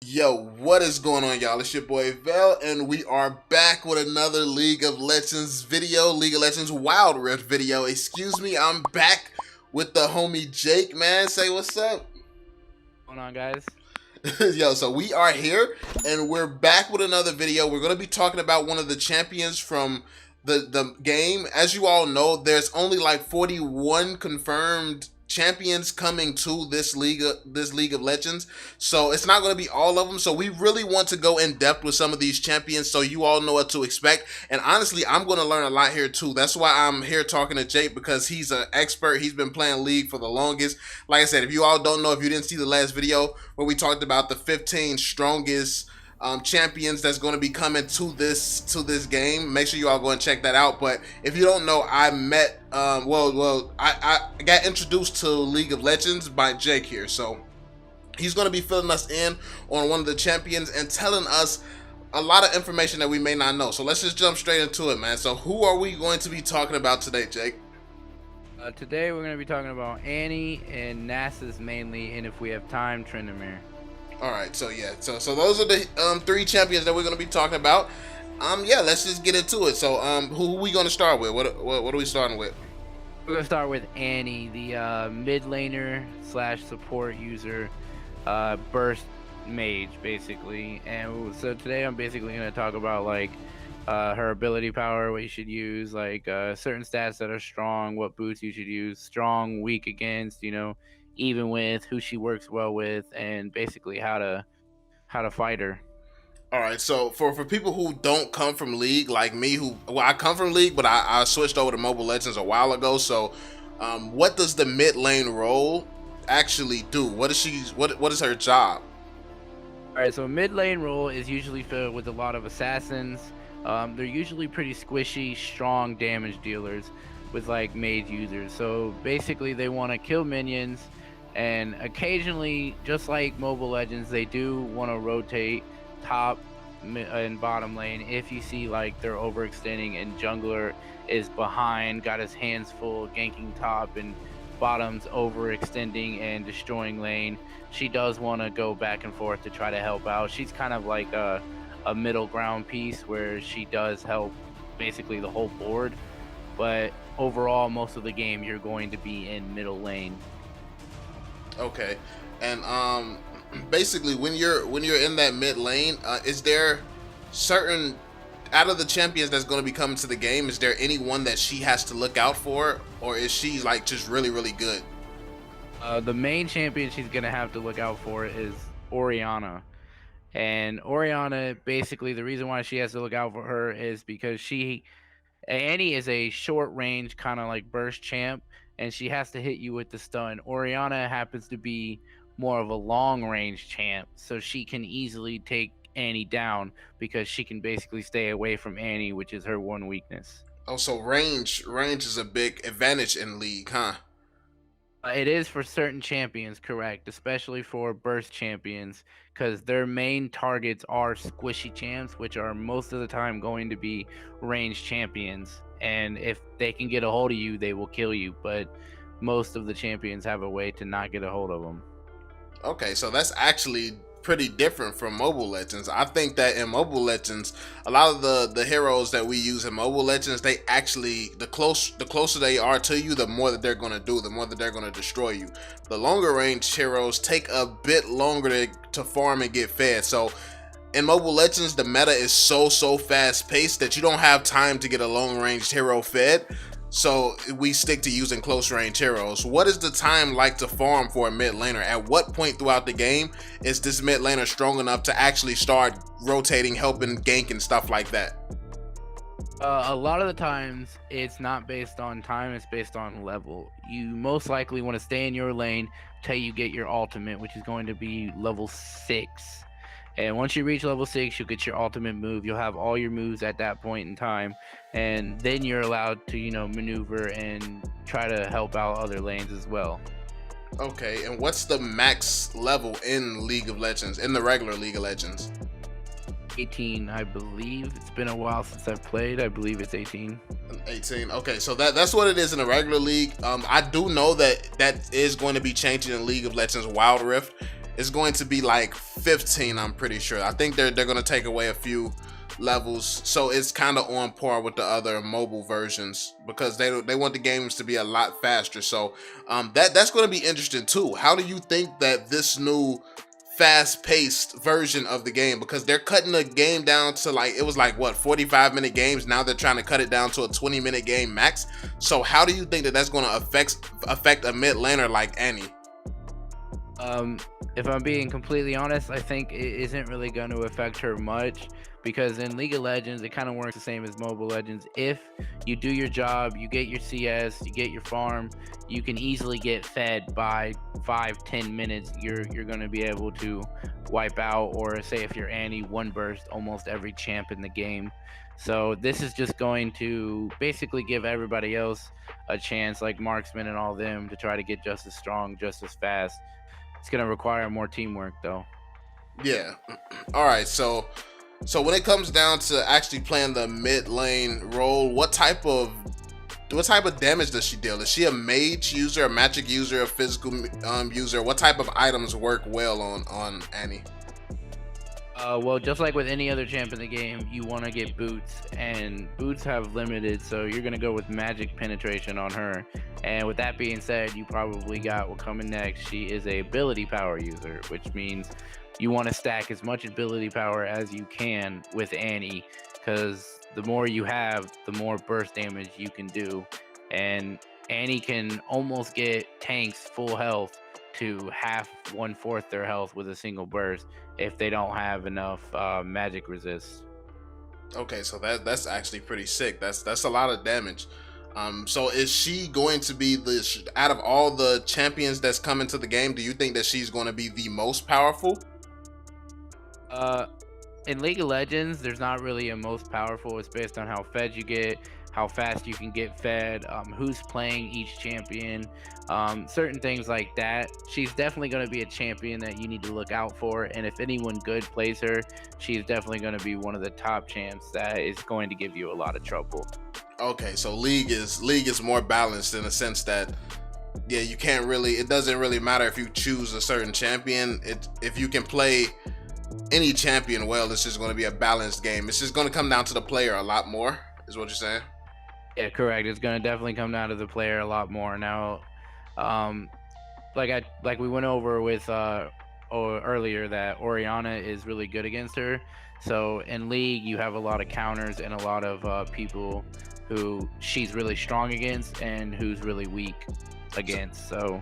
Yo, what is going on, y'all? It's your boy Vel, and we are back with another League of Legends video, League of Legends Wild Rift video. Excuse me, I'm back with the homie Jake, man. Say what's up. Going on, guys? Yo, so we are here, and we're back with another video. We're going to be talking about one of the champions from the game. As you all know, there's only like 41 confirmed champions coming to this League of Legends, so it's not going to be all of them. So we really want to go in depth with some of these champions so you all know what to expect. And honestly, I'm going to learn a lot here too. That's why I'm here talking to Jake, because he's an expert. He's been playing League for the longest. Like I said, if you all don't know, if you didn't see the last video where we talked about the 15 strongest champions that's going to be coming to this game, make sure you all go and check that out. But if you don't know, I met I got introduced to League of Legends by Jake here, so he's going to be filling us in on one of the champions and telling us a lot of information that we may not know. So let's just jump straight into it, man. So who are we going to be talking about today, Jake? Today we're going to be talking about Annie and Nasus mainly, and if we have time, Tryndamere. All right, so yeah, so those are the three champions that we're going to be talking about. Yeah, let's just get into it. So who are we going to start with? What are we starting with? We're going to start with Annie, the mid laner slash support user, burst mage basically. And so today I'm basically going to talk about like her ability power, what you should use, like certain stats that are strong, what boots you should use, strong, weak against, even with, who she works well with, and basically how to fight her. All right, so for people who don't come from League, like me, I come from League, but I switched over to Mobile Legends a while ago. So, what does the mid lane role actually do? What is her job? All right, so mid lane role is usually filled with a lot of assassins. They're usually pretty squishy, strong damage dealers with like mage users. So basically, they want to kill minions, and occasionally, just like Mobile Legends, they do want to rotate top and bottom lane if you see like they're overextending and jungler is behind, got his hands full ganking top, and bottom's overextending and destroying lane. She does want to go back and forth to try to help out. She's kind of like a middle ground piece where she does help basically the whole board, but overall most of the game you're going to be in middle lane. Okay, and basically when you're in that mid lane, is there certain, out of the champions that's going to be coming to the game, is there anyone that she has to look out for, or is she like just really good? The main champion she's gonna have to look out for is Orianna. And Orianna, basically, the reason why she has to look out for her is because Annie is a short range kind of like burst champ, and she has to hit you with the stun. Orianna happens to be more of a long range champ, so she can easily take Annie down because she can basically stay away from Annie, which is her one weakness. Oh, so range is a big advantage in League, huh? It is for certain champions, correct, especially for burst champions, because their main targets are squishy champs, which are most of the time going to be ranged champions. And if they can get a hold of you, they will kill you. But most of the champions have a way to not get a hold of them. Okay, so that's actually pretty different from Mobile Legends. I think that in Mobile Legends, a lot of the heroes that we use in Mobile Legends, they actually, the closer they are to you, the more that they're going to do, the more that they're going to destroy you. The longer range heroes take a bit longer to farm and get fed. So in Mobile Legends, the meta is so fast paced that you don't have time to get a long range hero fed. So we stick to using close range heroes. What is the time like to farm for a mid laner? At what point throughout the game is this mid laner strong enough to actually start rotating, helping gank and stuff like that? A lot of the times it's not based on time, it's based on level. You most likely want to stay in your lane till you get your ultimate, which is going to be level 6. And once you reach level 6, you'll get your ultimate move. You'll have all your moves at that point in time. And then you're allowed to, maneuver and try to help out other lanes as well. Okay, and what's the max level in League of Legends, in the regular League of Legends? 18, I believe. It's been a while since I've played. I believe it's 18. 18. Okay, so that's what it is in a regular league. I do know that is going to be changing in League of Legends Wild Rift. is going to be like 15. I'm pretty sure. I think they're going to take away a few levels, so it's kind of on par with the other mobile versions because they want the games to be a lot faster. So that's going to be interesting too. How do you think that this new fast-paced version of the game, because they're cutting the game down to like, it was like what, 45-minute games, now they're trying to cut it down to a 20-minute game max. So how do you think that that's going to affect a mid laner like Annie? If I'm being completely honest, I think it isn't really going to affect her much, because in League of Legends, it kind of works the same as Mobile Legends. If you do your job, you get your CS, you get your farm, you can easily get fed by 5-10 minutes. You're going to be able to wipe out, or say if you're Annie, one burst almost every champ in the game. So this is just going to basically give everybody else a chance, like Marksman and all them, to try to get just as strong, just as fast. It's going to require more teamwork, though. Yeah. All right. So when it comes down to actually playing the mid lane role, what type of damage does she deal? Is she a mage user, a magic user, a physical user? What type of items work well on Annie? Well, just like with any other champ in the game, you want to get boots, and boots have limited, so you're going to go with magic penetration on her. And with that being said, you probably got what coming next. She is a ability power user, which means you want to stack as much ability power as you can with Annie, because the more you have, the more burst damage you can do. And Annie can almost get tanks full health to half, 1/4 their health with a single burst if they don't have enough magic resist. Okay, so that's actually pretty sick. That's a lot of damage. So is she going to be out of all the champions that's coming to the game, do you think that she's going to be the most powerful? In League of Legends, there's not really a most powerful. It's based on how fed you get, how fast you can get fed, who's playing each champion, certain things like that. She's definitely going to be a champion that you need to look out for, and if anyone good plays her, she's definitely going to be one of the top champs that is going to give you a lot of trouble. Okay, so League is more balanced in a sense that, yeah, you can't really, it doesn't really matter if you choose a certain champion. If you can play any champion well, it's just going to be a balanced game. It's just going to come down to the player a lot more, is what you're saying? Yeah, correct. It's going to definitely come down to the player a lot more. Now, like we went over with earlier, that Orianna is really good against her. So in League, you have a lot of counters and a lot of people who she's really strong against and who's really weak against. So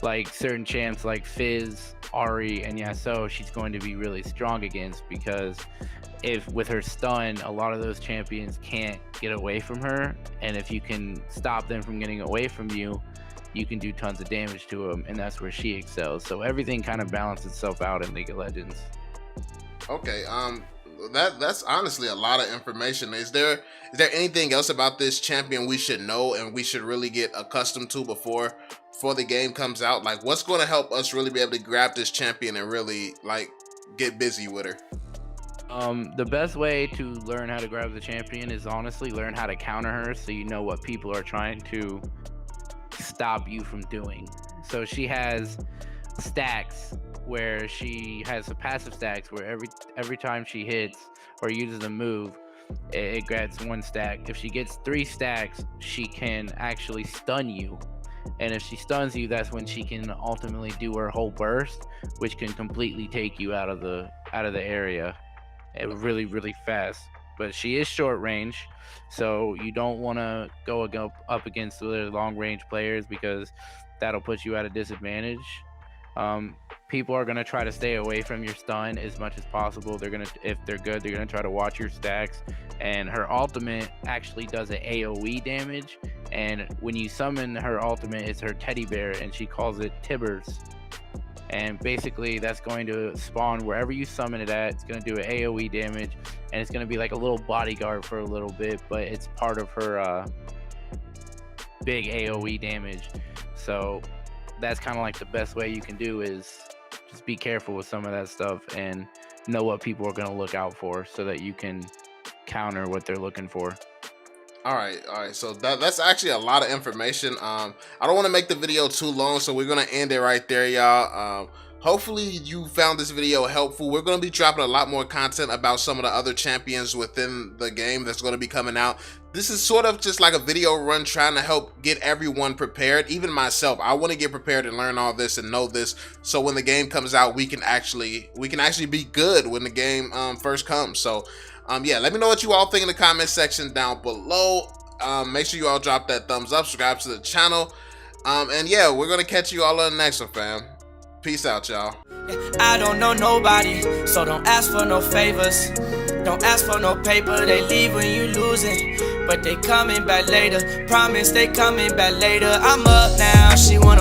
like certain champs like Fizz, Ahri, and Yasuo, she's going to be really strong against, because if with her stun, a lot of those champions can't get away from her, and if you can stop them from getting away from you, you can do tons of damage to them, and that's where she excels. So everything kind of balances itself out in League of Legends. Okay, that's honestly a lot of information. Is there anything else about this champion we should know and we should really get accustomed to before the game comes out? Like, what's going to help us really be able to grab this champion and really like get busy with her? The best way to learn how to grab the champion is honestly learn how to counter her, so you know what people are trying to stop you from doing. So she has stacks where she has a passive stacks where every time she hits or uses a move, it gets 1 stack. If she gets 3 stacks, she can actually stun you. And if she stuns you, that's when she can ultimately do her whole burst, which can completely take you out of the area really, really fast. But she is short range, so you don't want to go up against the long range players, because that'll put you at a disadvantage. People are going to try to stay away from your stun as much as possible. If they're good, they're going to try to watch your stacks. And her ultimate actually does an AoE damage, and when you summon her ultimate, it's her teddy bear, and she calls it Tibbers. And basically that's going to spawn wherever you summon it at. It's going to do an AoE damage, and it's going to be like a little bodyguard for a little bit, but it's part of her big AoE damage. So that's kind of like the best way you can do, is just be careful with some of that stuff and know what people are going to look out for, so that you can counter what they're looking for. All right. So that's actually a lot of information. I don't want to make the video too long, so we're gonna end it right there, y'all. Hopefully you found this video helpful. We're going to be dropping a lot more content about some of the other champions within the game that's going to be coming out. This is sort of just like a video run trying to help get everyone prepared, even myself. I want to get prepared and learn all this and know this, so when the game comes out, we can actually be good when the game first comes. So yeah, let me know what you all think in the comment section down below. Make sure you all drop that thumbs up, subscribe to the channel, and yeah, we're gonna catch you all on the next one, fam. Peace out, y'all. I don't know nobody, so don't ask for no favors. Don't ask for no paper, they leave when you losing, but they coming back later. Promise they coming back later. I'm up now, she wanna